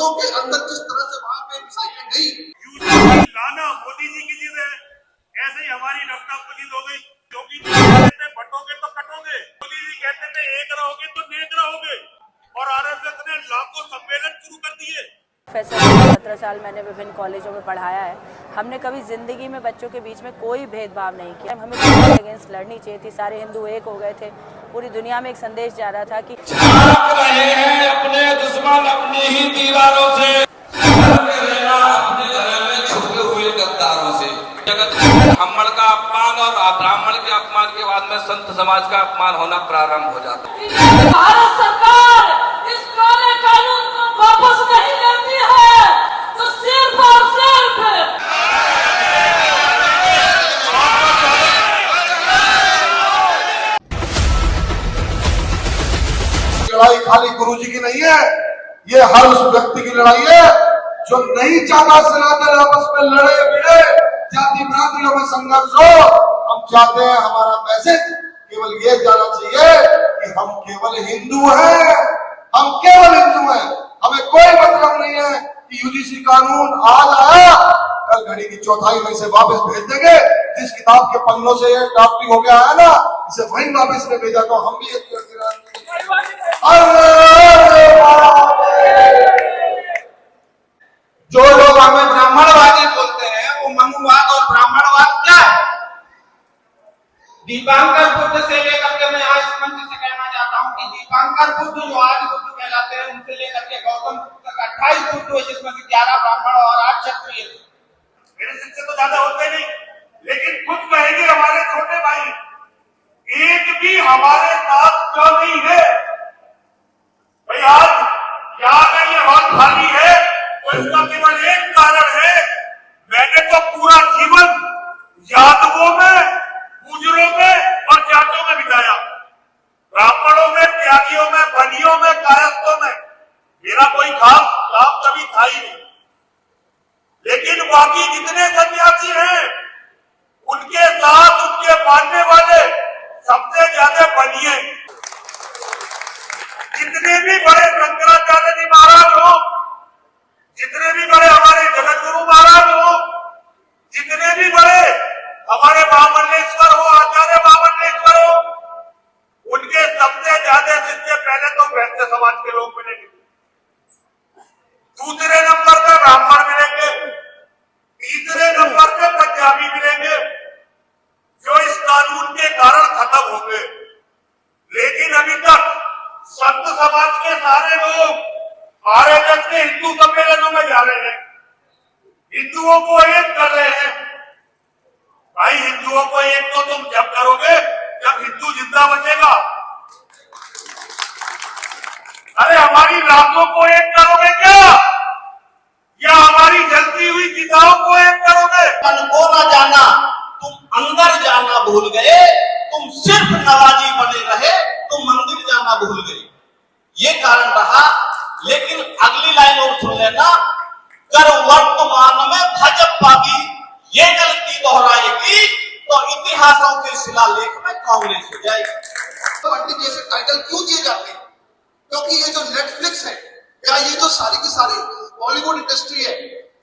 मस्जिदों के अंदर जिस तरह से वहां पे मिसाइलें गई, लाना मोदी जी की चीज है, ऐसे ही हमारी नफ्तापुजीद हो गई। योगी जी कहते बटोगे तो कटोगे, मोदी जी कहते थे एक रहोगे तो नेक रहोगे, और आरएसएस ने लाखों सम्मेलन शुरू कर दिए। प्रोफेसर 17 साल मैंने विभिन्न कॉलेजों में पढ़ाया है। हमने कभी जिंदगी में बच्चों के बीच में कोई भेदभाव नहीं किया। हमें हिंदू अगेंस्ट लड़नी चाहिए थी, सारे हिंदू एक हो गए थे, पूरी दुनिया में एक संदेश जा रहा था कि झांक रहे हैं अपने दुश्मन अपनी ही दीवारों से, अपने घर में छुपे हुए गद्दारों से। ब्राह्मण का अपमान और ब्राह्मण के अपमान के बाद में संत समाज का अपमान होना प्रारंभ हो जाता है। भारत सरकार इस काले कानून को वापस नहीं लेती है तो सिर्फ और सिर्फ लड़ाई खाली गुरुजी की नहीं है, ये हर उस व्यक्ति की लड़ाई है जो नहीं चाहता सनातन आपस में लड़े भिड़े, जाति भ्रांतियों में संघर्ष हो। हम चाहते हैं हमारा मैसेज केवल ये जाना चाहिए कि हम केवल हिंदू हैं, हम केवल हिंदू हैं। हमें कोई मतलब नहीं है कि यूजीसी कानून आज आया कल घड़ी की चौथाई में इसे वापस भेज देंगे। जिस किताब के पन्नों से ये ड्राफ्टिंग हो गया है ना, इसे वहीं वापस में भेजा। तो हम भी जो लोग हमें ब्राह्मणवादी बोलते हैं वो मनुवाद और ब्राह्मणवाद क्या है? दीपांकर बुद्ध से लेकर के मैं आज मंच से कहना चाहता हूँ कि दीपांकर बुद्ध जो आज बुद्ध कहलाते हैं, उनसे लेकर के गौतम बुद्ध तक 28 बुद्ध हुए, जिसमें से 11 ब्राह्मण और 8 क्षत्रिय। मेरे शिक्षक तो ज्यादा होते नहीं, लेकिन खुद कहेंगे हमारे छोटे भाई एक भी हमारे साथ क्यों नहीं है भाई। आज यहाँ का ये हॉल खाली है तो इसका केवल एक कारण है, मैंने तो पूरा जीवन यादवों में, गुजरों में और जाटों में बिताया, ब्राह्मणों में, त्यागियों में, बनियों में, कायस्थों में। मेरा कोई खास काम कभी था ही नहीं। लेकिन बाकी जितने सन्यासी हैं उनके साथ उनके मानने वाले सबसे ज्यादा बनिए। जितने भी बड़े शंकराचार्य जी महाराज हो, जितने भी बड़े हमारे जगत गुरु महाराज हो, जितने भी बड़े हमारे महामंडलेश्वर हो, आचार्य महामंडलेश्वर हो, उनके सबसे ज्यादा शिष्य पहले तो वैश्य समाज के लोग मिलेंगे, दूसरे नंबर पे ब्राह्मण मिलेंगे, तीसरे नंबर पे पंजाबी मिलेंगे, जो इस कानून के कारण खत्म होंगे। लेकिन अभी तक संत समाज के सारे लोग आरएसएस के हिंदू सम्मेलनों में जा रहे हैं, हिंदुओं को एक कर रहे हैं। भाई हिंदुओं को एक तो तुम जब करोगे जब हिंदू जिंदा बचेगा। अरे हमारी रातों को एक करोगे क्या, या हमारी जलती हुई चिताओं को एक करोगे? मन को न जाना, तुम अंदर जाना भूल गए, तुम सिर्फ नवाजी बने रहे, तुम मंदिर जाना भूल गए। ये कारण रहा। लेकिन अगली लाइन और सुन लेना, कर वर्तमान में भाजपा की ये गलती दोहराएगी तो इतिहासों के शिलालेख में कांग्रेस हो जाएगी। पंडित जैसे टाइटल क्यों दिए जाते हैं? क्योंकि ये जो नेटफ्लिक्स है या ये जो सारी की सारी बॉलीवुड इंडस्ट्री है,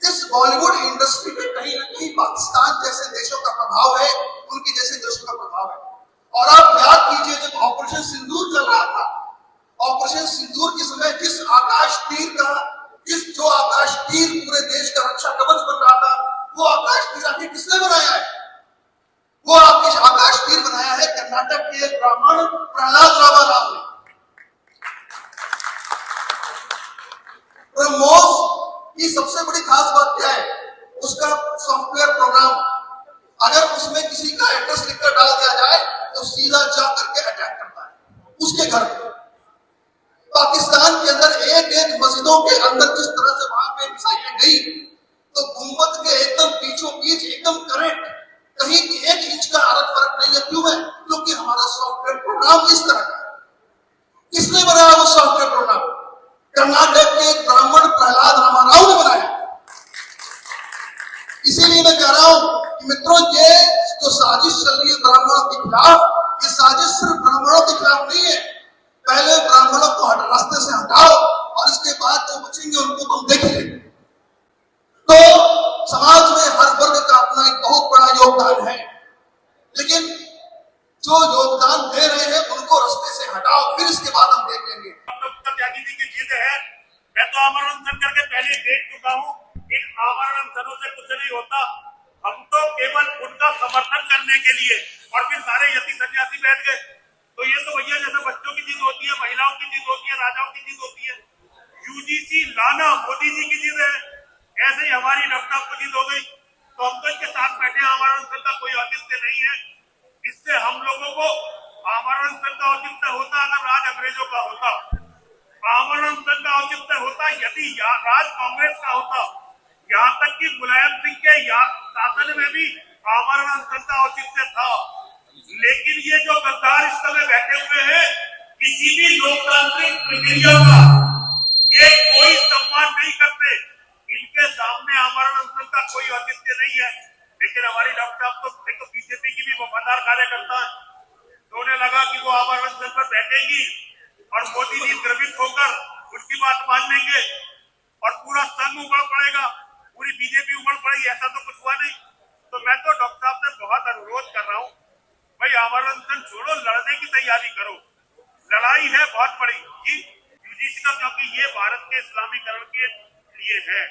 इस बॉलीवुड इंडस्ट्री में कहीं ना कहीं पाकिस्तान जैसे देशों का प्रभाव है, उनकी जैसे देशों का प्रभाव है। और आप याद कीजिए जब ऑपरेशन सिंदूर चल रहा था, ऑपरेशन सिंदूर के समय जिस आकाश तीर पूरे देश का रक्षा कवच बन रहा था, वो आकाश तीर आखिर किसने बनाया है? वो आपके आकाश तीर बनाया है कर्नाटक के एक ब्राह्मण प्रहलाद रामाराव ने। ब्रह्मोस की सबसे बड़ी खास बात क्या है? उसका सॉफ्टवेयर प्रोग्राम, अगर उसमें किसी का एड्रेस लिखकर डाल दिया जाए तो सीधा जा करके अटैक करता है उसके घर पे। पाकिस्तान के अंदर एक एक मस्जिदों के अंदर जिस तरह से वहां पे मिसाइलें गई, तो गुंबद के एकदम बीचों बीच एकदम करेक्ट, कहीं 1 इंच का फर्क नहीं है। क्यों है? क्योंकि हमारा सॉफ्टवेयर प्रोग्राम इस तरह का है। किसने बनाया वो सॉफ्टवेयर प्रोग्राम? कर्नाटक के एक ब्राह्मण प्रहलाद रामाराव ने बनाया। इसीलिए मैं कह रहा हूं कि मित्रों, ये जो साजिश चल रही है ब्राह्मणों के खिलाफ, ये साजिश सिर्फ ब्राह्मणों के खिलाफ नहीं है। पहले ब्राह्मणों को रास्ते से हटाओ और इसके बाद जो बचेंगे उनको तुम देख लेंगे। तो समाज में हर वर्ग का अपना एक बहुत बड़ा योगदान है, लेकिन जो योगदान दे रहे हैं उनको रास्ते से हटाओ, फिर इसके बाद हम देख लेंगे। त्यागी जी की चीजें हैं, मैं तो आमरण अनशन करके पहले देख चुका हूँ। इन आमरण अनशनों से कुछ नहीं होता। हम तो केवल उनका समर्थन करने के लिए और फिर सारे यति सन्यासी बैठ गए। तो ये तो भैया जैसे बच्चों की चीज होती है, महिलाओं की चीज होती है, राजाओं की चीज होती है। यूजीसी लाना मोदी जी की चीज है, ऐसे ही हमारी लैपटॉप की चीज हो गई। तो हम तो इनके साथ बैठे, आमरण अनशन का कोई औचित्य नहीं है। इससे हम लोगों को आमरण अनशन का औचित्य होता अगर राज अंग्रेजों का होता, आमरण अनशन का औचित्य होता यदि राज कांग्रेस का होता। यहाँ तक कि मुलायम सिंह के शासन में भी आमरण अनशन का औचित्य था। लेकिन ये जो गद्दार इस समय बैठे हुए हैं, किसी भी लोकतांत्रिक प्रक्रिया का ये कोई सम्मान नहीं करते। इनके सामने आमरण अनशन का कोई औचित्य नहीं है। लेकिन हमारी डॉक्टर साहब तो देखो बीजेपी की भी वफादार कार्यकर्ता है, तो उन्हें लगा कि वो आमरण अनशन पर बैठेगी और मोदी जी द्रवित होकर उनकी बात मान लेंगे और पूरा संघ उमड़ पड़ेगा, पूरी बीजेपी उमड़ पड़ेगी। ऐसा तो कुछ हुआ नहीं। तो मैं तो डॉक्टर साहब से बहुत अनुरोध कर रहा हूँ, भाई आमरण अनशन छोड़ो, लड़ने की तैयारी करो। लड़ाई है बहुत बड़ी यूजीसी का, क्योंकि ये भारत के इस्लामीकरण के लिए है।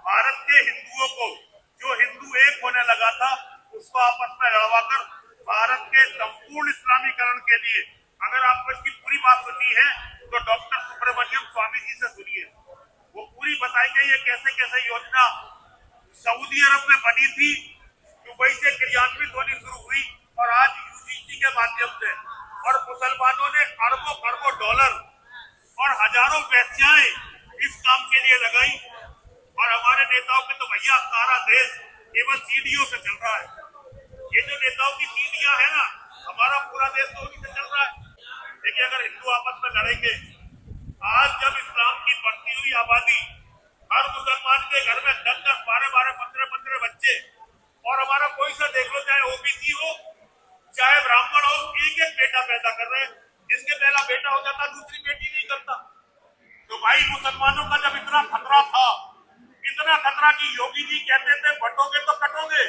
भारत के हिंदुओं को, जो हिंदू एक होने लगा था, उसको आपस में लड़वाकर भारत के संपूर्ण इस्लामीकरण के लिए, अगर आपको इसकी पूरी बात सुननी है तो डॉक्टर सुब्रमण्यम स्वामी जी से सुनिए। वो पूरी बताई गई है कैसे कैसे योजना सऊदी अरब में बनी थी, दुबई से क्रियान्वित होनी शुरू हुई और आज यूजीसी के माध्यम से, और मुसलमानों ने अरबों खरबों डॉलर और हजारों पैसियां इस काम के लिए लगाई। और हमारे नेताओं के तो भैया सारा देश केवल सीढ़ियों से चल रहा है। ये जो नेताओं की सीढ़ियां है ना, हमारा पूरा देश तो उन्हीं से चल रहा है। देखिए अगर हिंदू आपस में लड़ेंगे, आज जब इस्लाम की बढ़ती हुई आबादी, हर मुसलमान के घर में 10-10, 12-12, 15-15 बच्चे, और हमारा कोई सा देख लो, चाहे ओबीसी हो चाहे ब्राह्मण हो, एक एक बेटा पैदा कर रहे हैं। जिसके पहला बेटा हो जाता दूसरी बेटी नहीं करता। तो भाई मुसलमानों का जब इतना खतरा था, इतना खतरा कि योगी जी कहते थे बटोगे तो कटोगे,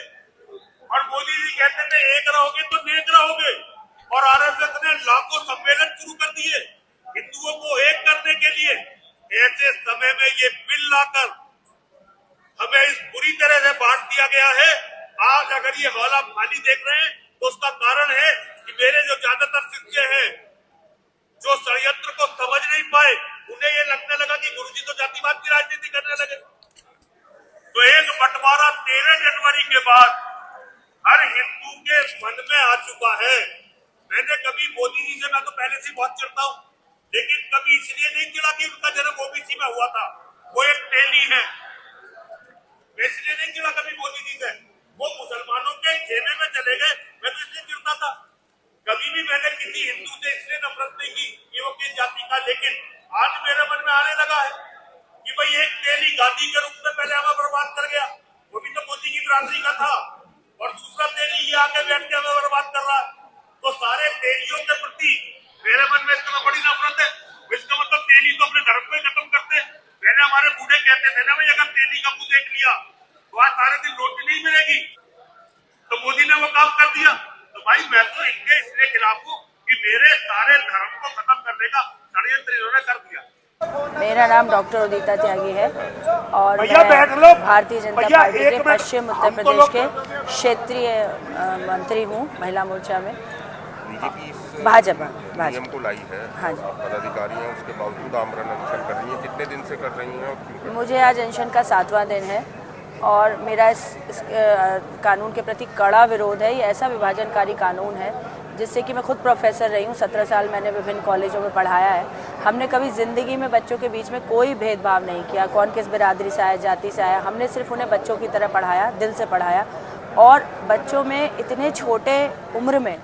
और मोदी जी कहते थे एक रहोगे तो नेक रहोगे, और आरएसएस ने लाखों सम्मेलन शुरू कर दिए हिंदुओं को एक करने के लिए। ऐसे समय में ये बिल लाकर हमें इस बुरी तरह से बांट दिया गया है। आज अगर ये हौला खाली देख रहे हैं तो उसका कारण है कि मेरे जो ज्यादातर शिष्य हैं, जो षड्यंत्र को समझ नहीं पाए, उन्हें ये लगने लगा कि गुरुजी तो जातिवाद की राजनीति करने लगे। तो एक बंटवारा 13 जनवरी के बाद हर हिंदू के मन में आ चुका है। मैंने कभी मोदी जी से, मैं तो पहले से बहुत चिढ़ता हूँ, लेकिन कभी इसलिए नहीं चिढ़ा कि उनका जन्म ओबीसी में हुआ था, वो एक टेली है। इसलिए नहीं चिढ़ा कभी मोदी जी से, वो मुसलमानों के खेमे में चले गए, मैं तो इसलिए चिढ़ता था। कभी भी मैंने किसी हिंदू से इसलिए नफरत नहीं की कि वो किस जाति का, लेकिन आज मेरे मन में आने लगा है कि भाई एक तेली गांधी के रूप में पहले हमें बर्बाद कर गया, वो भी तो मोदी की बिरादरी का था, और दूसरा तेली ये आके बैठ के हमें बर्बाद कर रहा है। तो सारे तेलियों के प्रति मेरे मन में इसका बड़ी नफरत है। इसका मतलब तेली तो अपने धर्म को ही खत्म करते। पहले हमारे बूढ़े कहते थे ना भाई अगर तेली का मुंह देख लिया तो आज सारे दिन रोटी नहीं मिलेगी, तो मोदी ने वो काम कर दिया। तो भाई मैं तो इनके इसलिए खिलाफ हूँ कि मेरे सारे धर्म को खत्म करने का षड्यंत्र इन्होंने कर दिया। मेरा नाम डॉक्टर उदिता त्यागी है और मैं भारतीय जनता पार्टी के पश्चिम उत्तर प्रदेश के क्षेत्रीय मंत्री हूँ, महिला मोर्चा में। बीजेपी भाजपा नियम को लाई है। हाँ जी, पदाधिकारी हैं, उसके बावजूद आमरण अनशन कर रही हैं। कितने दिन से कर रही हैं और क्यों कर रही हैं? मुझे आज अनशन का 7वां दिन है और मेरा इस कानून के प्रति कड़ा विरोध है। ये ऐसा विभाजनकारी कानून है जिससे कि मैं खुद प्रोफेसर रही हूँ, 17 साल मैंने विभिन्न कॉलेजों में पढ़ाया है। हमने कभी ज़िंदगी में बच्चों के बीच में कोई भेदभाव नहीं किया, कौन किस बिरादरी से आया, जाति से आया। हमने सिर्फ उन्हें बच्चों की तरह पढ़ाया, दिल से पढ़ाया। और बच्चों में इतने छोटे उम्र में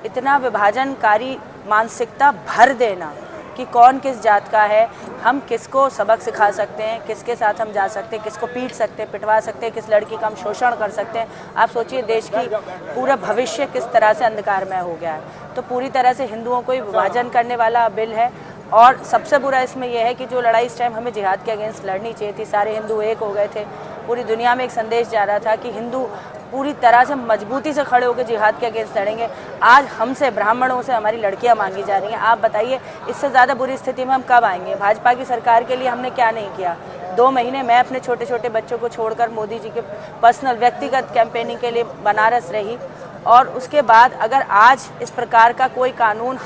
इतना विभाजनकारी मानसिकता भर देना कि कौन किस जात का है, हम किसको सबक सिखा सकते हैं, किसके साथ हम जा सकते हैं, किसको पीट सकते हैं, पिटवा सकते हैं, किस लड़की का हम शोषण कर सकते हैं। आप सोचिए देश की पूरा भविष्य किस तरह से अंधकारमय हो गया है। तो पूरी तरह से हिंदुओं को ही विभाजन करने वाला बिल है और सबसे बुरा इसमें यह है कि जो लड़ाई इस टाइम हमें जिहाद के अगेंस्ट लड़नी चाहिए थी, सारे हिंदू एक हो गए थे, पूरी दुनिया में एक संदेश जा रहा था कि हिंदू पूरी तरह से मजबूती से खड़े होकर जिहाद के अगेंस्ट लड़ेंगे। आज हमसे, ब्राह्मणों से हमारी लड़कियां मांगी जा रही हैं। आप बताइए इससे ज़्यादा बुरी स्थिति में हम कब आएंगे? भाजपा की सरकार के लिए हमने क्या नहीं किया? 2 महीने मैं अपने छोटे छोटे बच्चों को छोड़कर मोदी जी के पर्सनल व्यक्तिगत कैंपेनिंग के लिए बनारस रही, और उसके बाद अगर आज इस प्रकार का कोई कानून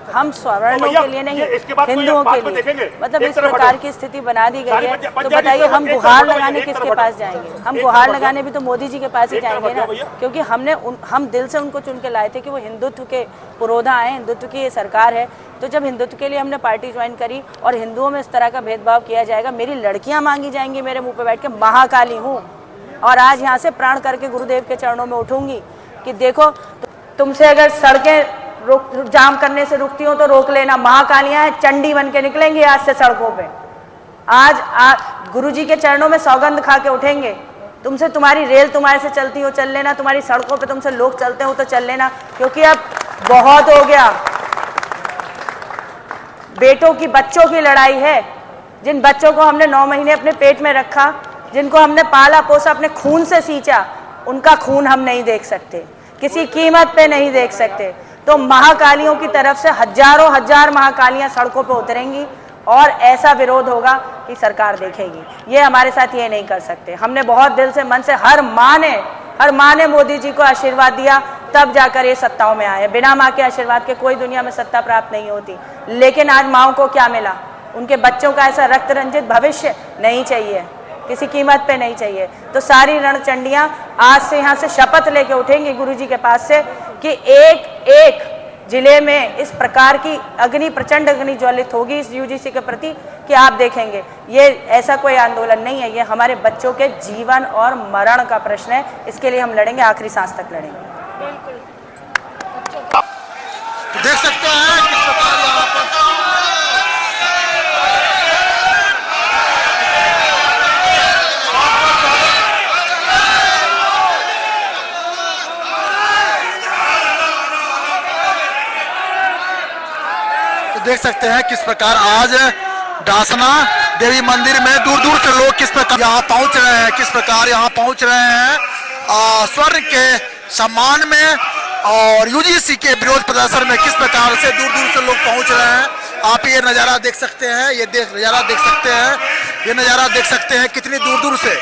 हम स्वर्णों के लिए नहीं, हिंदुओं के लिए, मतलब इस प्रकार की स्थिति बना दी गई है, तो बताइए हम गुहार लगाने किसके पास जाएंगे? हम गुहार लगाने भी तो मोदी जी के पास ही जाएंगे ना, क्योंकि हम दिल से उनको चुन के लाए थे कि वो हिंदुत्व के पुरोधा आए, हिंदुत्व की ये सरकार है। तो जब हिंदुत्व के लिए हमने पार्टी ज्वाइन करी और हिंदुओं में इस तरह का भेदभाव किया जाएगा, मेरी लड़कियां मांगी जाएंगी मेरे मुंह पे बैठ के, महाकाली हूँ, और आज यहाँ से प्राण करके गुरुदेव के चरणों में उठूंगी कि देखो तुमसे अगर सड़कें जाम करने से रुकती हो तो रोक लेना, महाकालियां हैं, चंडी बन के निकलेंगी आज से सड़कों पे। आज गुरुजी के चरणों में सौगंध खा के उठेंगे। तुमसे तुम्हारी रेल तुम्हारे से चलती हो चल लेना, तुम्हारी सड़कों पे तुमसे लोग चलते हो तो चल लेना, क्योंकि अब बहुत हो गया। बेटों की, बच्चों की लड़ाई है। जिन बच्चों को हमने 9 महीने अपने पेट में रखा, जिनको हमने पाला पोसा, अपने खून से सींचा, उनका खून हम नहीं देख सकते, किसी कीमत पे नहीं देख सकते। तो महाकालियों की तरफ से हजारों हजार महाकालियां सड़कों पे उतरेंगी और ऐसा विरोध होगा कि सरकार देखेगी। ये हमारे साथ ये नहीं कर सकते। हमने बहुत दिल से, मन से, हर माँ ने मोदी जी को आशीर्वाद दिया, तब जाकर ये सत्ताओं में आए। बिना माँ के आशीर्वाद के कोई दुनिया में सत्ता प्राप्त नहीं होती। लेकिन आज माँओं को क्या मिला? उनके बच्चों का ऐसा रक्त रंजित भविष्य नहीं चाहिए, किसी कीमत पे नहीं चाहिए। तो सारी रणचंडियां आज से यहाँ से शपथ लेके उठेंगी गुरुजी के पास से कि एक एक जिले में इस प्रकार की अग्नि, प्रचंड अग्नि ज्वलित होगी इस यूजीसी के प्रति कि आप देखेंगे। ये ऐसा कोई आंदोलन नहीं है, ये हमारे बच्चों के जीवन और मरण का प्रश्न है। इसके लिए हम लड़ेंगे, आखिरी सांस तक लड़ेंगे। देख सकते हैं किस प्रकार यहाँ पर देख सकते हैं किस प्रकार आज डासना देवी मंदिर में दूर दूर से लोग किस प्रकार यहाँ पहुंच रहे हैं, किस प्रकार यहाँ पहुंच रहे हैं स्वर्ण के सम्मान में और यूजीसी के विरोध प्रदर्शन में किस प्रकार से दूर दूर से लोग पहुंच रहे हैं। आप ये नज़ारा देख सकते हैं, ये नज़ारा देख सकते हैं कितनी दूर दूर से